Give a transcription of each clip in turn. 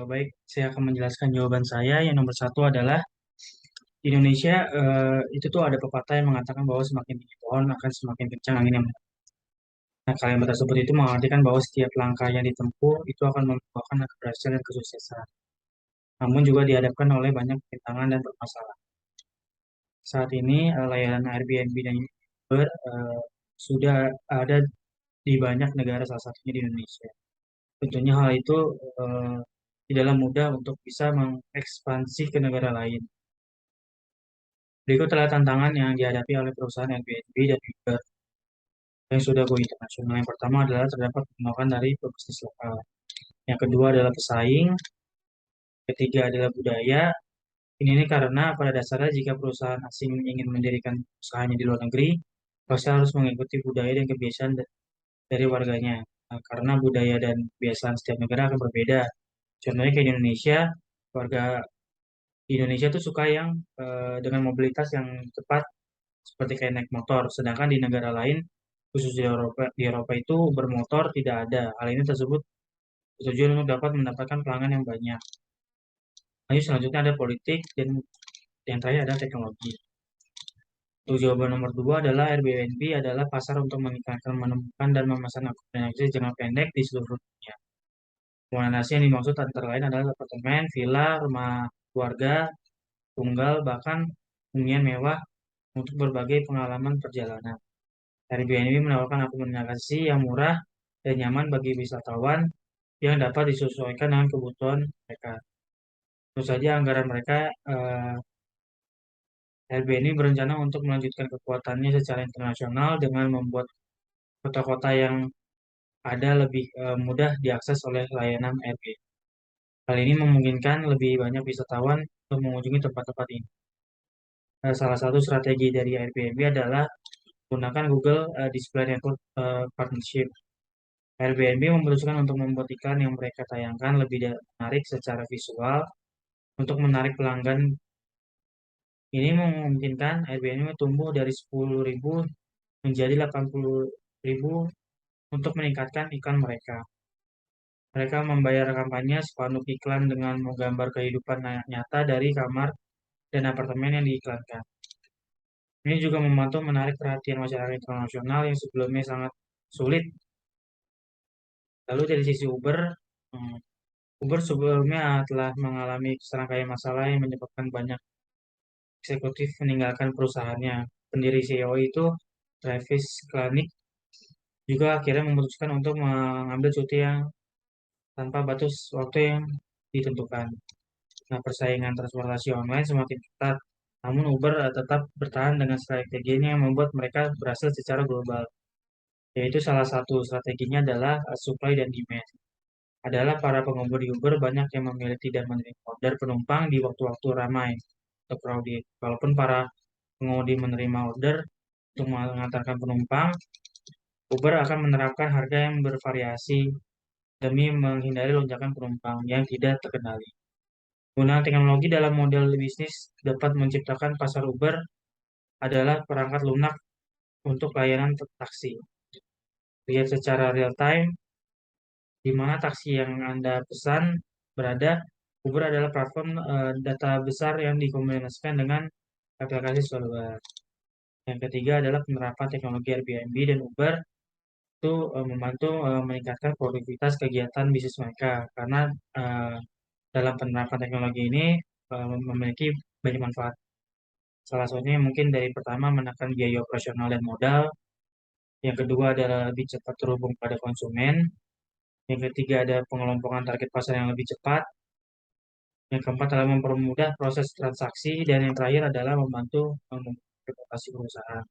Baik, saya akan menjelaskan jawaban saya. Yang nomor satu adalah di Indonesia itu tuh ada pepatah yang mengatakan bahwa semakin tinggi pohon akan semakin kencang angin yang menang. Nah, kalimat tersebut itu mengartikan bahwa setiap langkah yang ditempuh itu akan membawakan keberhasilan dan kesuksesan. Namun juga dihadapkan oleh banyak tantangan dan permasalahan. Saat ini layanan Airbnb dan Uber sudah ada di banyak negara, salah satunya di Indonesia. Tentunya hal itu eh, tidaklah mudah untuk bisa mengekspansi ke negara lain. Berikut adalah tantangan yang dihadapi oleh perusahaan Airbnb dan Uber yang sudah go internasional. Yang pertama adalah terdapat penolakan dari pebisnis lokal. Yang kedua adalah pesaing. Ketiga adalah budaya. Ini karena pada dasarnya jika perusahaan asing ingin mendirikan usahanya di luar negeri, pasti harus mengikuti budaya dan kebiasaan dari warganya. Nah, karena budaya dan kebiasaan setiap negara akan berbeda. Contohnya kayak di Indonesia, warga di Indonesia tuh suka yang dengan mobilitas yang cepat seperti kayak naik motor. Sedangkan di negara lain, khusus di Eropa itu bermotor tidak ada. Hal ini tersebut bertujuan untuk dapat mendapatkan pelanggan yang banyak. Lalu selanjutnya ada politik dan yang terakhir ada teknologi. Untuk jawaban nomor dua adalah Airbnb adalah pasar untuk meningkatkan, menemukan, dan memesan akomodasi jangka pendek di seluruh dunia. Akomodasi yang dimaksud antara lain adalah apartemen, villa, rumah keluarga, tunggal, bahkan hunian mewah untuk berbagai pengalaman perjalanan. Airbnb menawarkan akomodasi yang murah dan nyaman bagi wisatawan yang dapat disesuaikan dengan kebutuhan mereka. Tentu saja anggaran mereka, Airbnb berencana untuk melanjutkan kekuatannya secara internasional dengan membuat kota-kota yang ada lebih mudah diakses oleh layanan Airbnb. Hal ini memungkinkan lebih banyak wisatawan untuk mengunjungi tempat-tempat ini. Salah satu strategi dari Airbnb adalah menggunakan Google Display Network Partnership. Airbnb memutuskan untuk membuat iklan yang mereka tayangkan lebih menarik secara visual untuk menarik pelanggan. Ini memungkinkan Airbnb tumbuh dari 10.000 menjadi 80.000 untuk meningkatkan iklan mereka. Mereka membayar kampanye spanduk iklan dengan menggambar kehidupan nyata dari kamar dan apartemen yang diiklankan. Ini juga membantu menarik perhatian masyarakat internasional yang sebelumnya sangat sulit. Lalu dari sisi Uber, hmm, Uber sebelumnya telah mengalami serangkaian masalah yang menyebabkan banyak eksekutif meninggalkan perusahaannya. Pendiri CEO itu, Travis Kalanick, juga akhirnya memutuskan untuk mengambil cuti yang tanpa batas waktu yang ditentukan. Nah, persaingan transportasi online semakin ketat, namun Uber tetap bertahan dengan strateginya yang membuat mereka berhasil secara global. Yaitu salah satu strateginya adalah supply dan demand. Adalah para pengemudi Uber banyak yang memilih tidak menerima order penumpang di waktu-waktu ramai atau crowded. Walaupun para pengemudi menerima order untuk mengantarkan penumpang, Uber akan menerapkan harga yang bervariasi demi menghindari lonjakan penumpang yang tidak terkendali. Penggunaan teknologi dalam model bisnis dapat menciptakan pasar Uber adalah perangkat lunak untuk layanan taksi. Lihat secara real time di mana taksi yang Anda pesan berada. Uber adalah platform data besar yang dikombinasikan dengan aplikasi software. Yang ketiga adalah penerapan teknologi Airbnb dan Uber itu membantu meningkatkan produktivitas kegiatan bisnis mereka karena eh, dalam penerapan teknologi ini memiliki banyak manfaat. Salah satunya mungkin dari pertama menekan biaya operasional dan modal, yang kedua adalah lebih cepat terhubung pada konsumen, yang ketiga ada pengelompokan target pasar yang lebih cepat, yang keempat adalah mempermudah proses transaksi, dan yang terakhir adalah membantu reputasi perusahaan.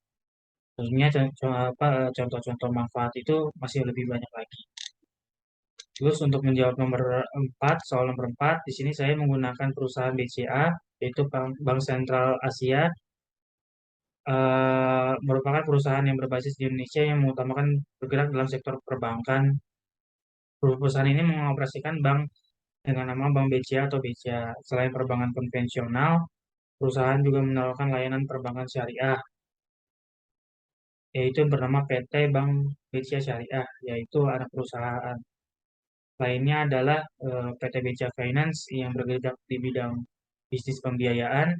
Tentunya contoh-contoh manfaat itu masih lebih banyak lagi. Terus untuk menjawab nomor 4, soal nomor 4, di sini saya menggunakan perusahaan BCA, yaitu Bank Sentral Asia, merupakan perusahaan yang berbasis di Indonesia yang mengutamakan bergerak dalam sektor perbankan. Perusahaan ini mengoperasikan bank dengan nama Bank BCA atau BCA. Selain perbankan konvensional, perusahaan juga menawarkan layanan perbankan syariah, yaitu yang bernama PT Bank BCA Syariah, yaitu anak perusahaan. Lainnya adalah PT BCA Finance yang bergerak di bidang bisnis pembiayaan.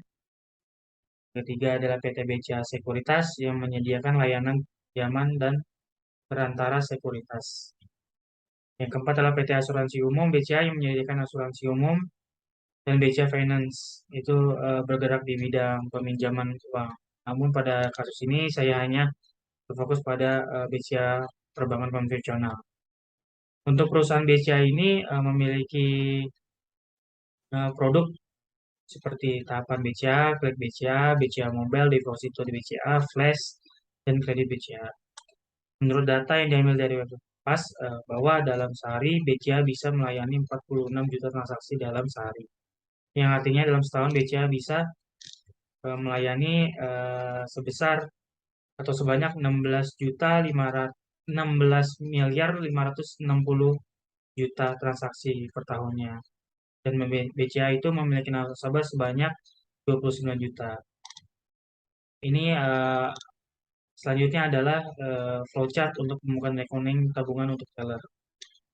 Ketiga adalah PT BCA Sekuritas yang menyediakan layanan pinjaman dan perantara sekuritas. Yang keempat adalah PT Asuransi Umum BCA yang menyediakan asuransi umum, dan BCA Finance itu bergerak di bidang peminjaman uang. Namun pada kasus ini saya hanya berfokus pada BCA perbankan konvensional. Untuk perusahaan BCA ini memiliki produk seperti tahapan BCA, klik BCA, BCA Mobile, Deposito di BCA, Flash, dan kredit BCA. Menurut data yang diambil dari web pas bahwa dalam sehari BCA bisa melayani 46 juta transaksi dalam sehari. Yang artinya dalam setahun BCA bisa melayani sebesar atau sebanyak 16 miliar 560 juta transaksi per tahunnya. Dan BCA itu memiliki nasabah sebanyak 29 juta. Ini selanjutnya adalah flowchart untuk pembukaan rekening tabungan untuk teller.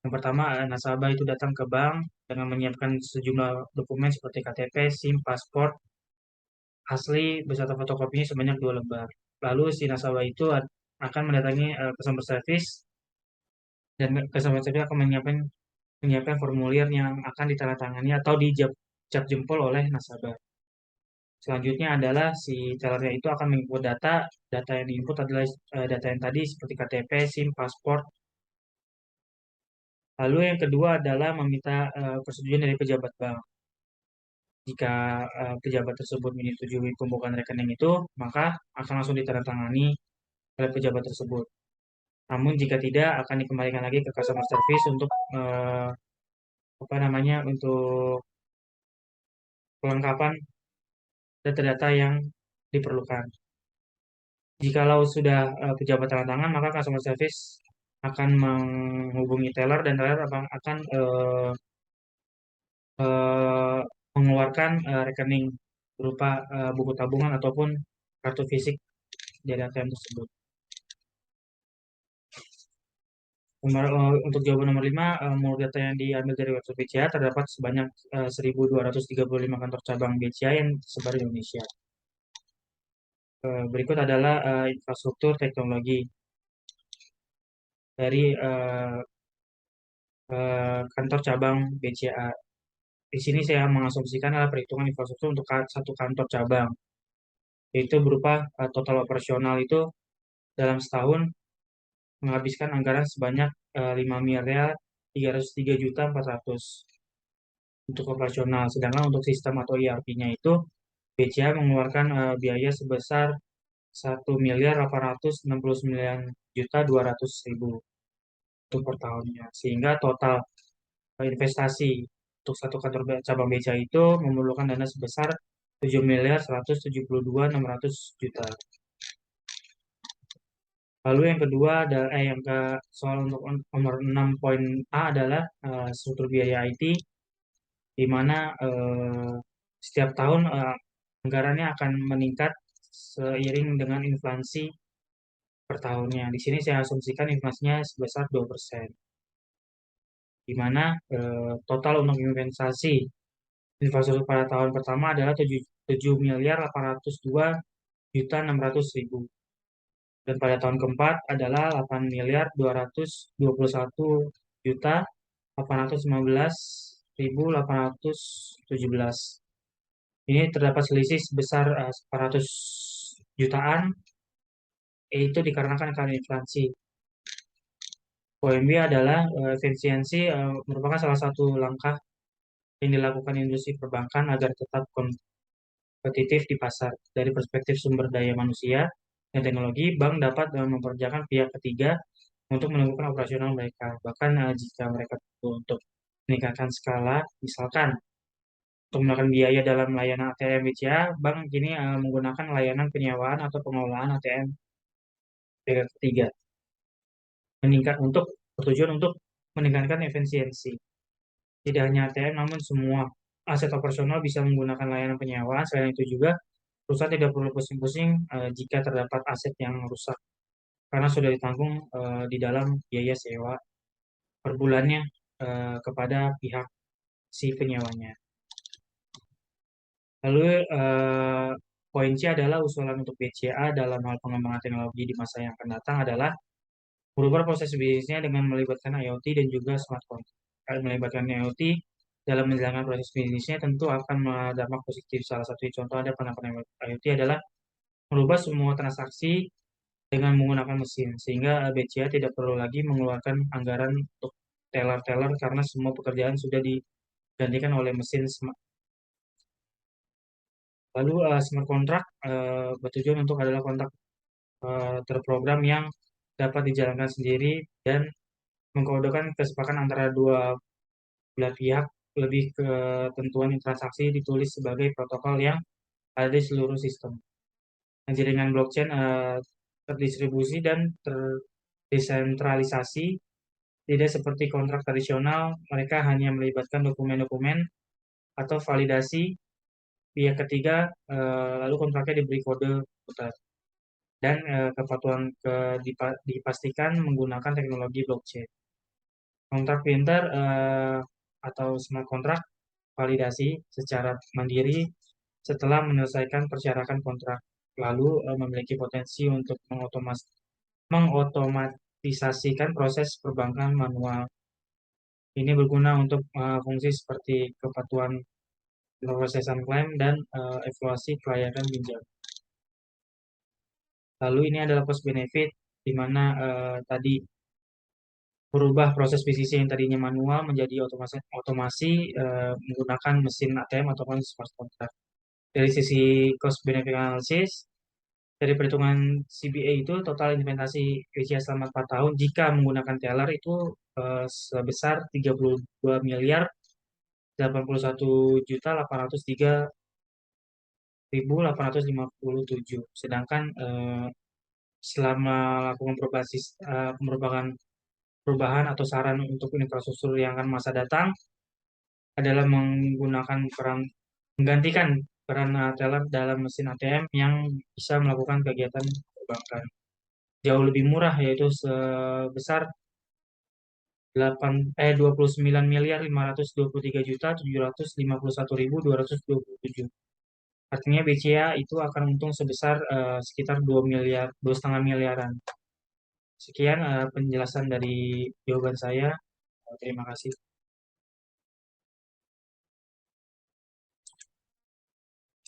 Yang pertama, nasabah itu datang ke bank dengan menyiapkan sejumlah dokumen seperti KTP, SIM, paspor asli beserta fotokopinya sebanyak 2 lembar. Lalu si nasabah itu akan mendatangi customer service, dan customer service akan menyiapkan formulir yang akan ditandatangani atau dicap jempol oleh nasabah. Selanjutnya adalah si tellernya itu akan menginput data. Data yang diinput adalah data yang tadi seperti KTP, SIM, paspor. Lalu yang kedua adalah meminta persetujuan dari pejabat bank. Jika pejabat tersebut menyetujui pembukaan rekening itu, maka akan langsung ditandatangani oleh pejabat tersebut. Namun jika tidak, akan dikembalikan lagi ke customer service untuk apa namanya, untuk kelengkapan data-data yang diperlukan. Jikalau sudah pejabat tanda tangan, maka customer service akan menghubungi teller, dan teller akan eh, mengeluarkan rekening berupa buku tabungan ataupun kartu fisik dari ATM tersebut. Untuk jawaban nomor 5, menurut data yang diambil dari website BCA, terdapat sebanyak 1.235 kantor cabang BCA yang tersebar di Indonesia. Berikut adalah infrastruktur teknologi dari kantor cabang BCA. Di sini saya mengasumsikan adalah perhitungan infrastruktur untuk satu kantor cabang, yaitu berupa total operasional itu dalam setahun menghabiskan anggaran sebanyak 5 miliar 303 juta 400 untuk operasional. Sedangkan untuk sistem atau ERP-nya itu BCA mengeluarkan biaya sebesar 1 miliar 869 juta 200 ribu untuk per tahunnya. Sehingga total investasi untuk satu kantor cabang BCA itu memerlukan dana sebesar 7 miliar 172 600 juta. Lalu yang kedua adalah yang ke soal untuk nomor 6 poin A adalah struktur biaya IT, di mana setiap tahun anggarannya akan meningkat seiring dengan inflasi per tahunnya. Di sini saya asumsikan inflasinya sebesar 2%, di mana total untuk investasi infrastruktur pada tahun pertama adalah 7 miliar 802 juta 600 ribu. Dan pada tahun keempat adalah 8 miliar 221 juta 815.817. Ini terdapat selisih sebesar 400 jutaan, yaitu dikarenakan karena inflasi. Poin B adalah efisiensi merupakan salah satu langkah yang dilakukan industri perbankan agar tetap kompetitif di pasar. Dari perspektif sumber daya manusia dan teknologi, bank dapat memperkerjakan pihak ketiga untuk menumbuhkan operasional mereka. Bahkan jika mereka perlu untuk meningkatkan skala, misalkan untuk menggunakan biaya dalam layanan ATM BCA, bank kini menggunakan layanan penyewaan atau pengelolaan ATM pihak ketiga. Untuk bertujuan untuk meningkatkan efisiensi. Tidak hanya ATM, namun semua aset operasional bisa menggunakan layanan penyewaan. Selain itu juga, perusahaan tidak perlu pusing-pusing jika terdapat aset yang rusak, karena sudah ditanggung di dalam biaya sewa per bulannya kepada pihak si penyewanya. Lalu poin C adalah usulan untuk BCA dalam hal pengembangan teknologi di masa yang akan datang adalah merubah proses bisnisnya dengan melibatkan IoT dan juga smart contract. Kalau melibatkan IoT dalam menjalankan proses bisnisnya tentu akan berdampak positif. Salah satu contoh ada penerapan IoT adalah merubah semua transaksi dengan menggunakan mesin, sehingga BCA tidak perlu lagi mengeluarkan anggaran untuk teller-teller karena semua pekerjaan sudah digantikan oleh mesin. Lalu smart contract bertujuan untuk adalah kontrak terprogram yang dapat dijalankan sendiri dan mengkodekan kesepakatan antara dua belah pihak, lebih ke ketentuan transaksi ditulis sebagai protokol yang ada di seluruh sistem. Nah, jaringan blockchain terdistribusi dan terdesentralisasi, tidak seperti kontrak tradisional, mereka hanya melibatkan dokumen-dokumen atau validasi pihak ketiga, lalu kontraknya diberi kode putar. Dan kepatuhan dipastikan menggunakan teknologi blockchain. Kontrak printer atau smart kontrak validasi secara mandiri setelah menyelesaikan persyaratan kontrak, lalu memiliki potensi untuk mengotomatisasikan proses perbankan manual. Ini berguna untuk fungsi seperti kepatuhan prosesan klaim dan evaluasi kelayakan pinjam. Lalu ini adalah cost benefit, di mana tadi merubah proses bisnis yang tadinya manual menjadi otomasi menggunakan mesin ATM ataupun smart contract. Dari sisi cost benefit analysis, dari perhitungan CBA itu total implementasi usia selama 4 tahun jika menggunakan teller itu sebesar 32 miliar 81.803.857. Sedangkan selama lakukan perubahan atau saran untuk infrastruktur yang akan masa datang adalah menggantikan peran teller dalam mesin ATM yang bisa melakukan kegiatan perbankan jauh lebih murah, yaitu sebesar 29 miliar 523.751.227. Artinya BCA itu akan untung sebesar sekitar 2 miliar, 2,5 miliaran. Sekian penjelasan dari jawaban saya. Terima kasih.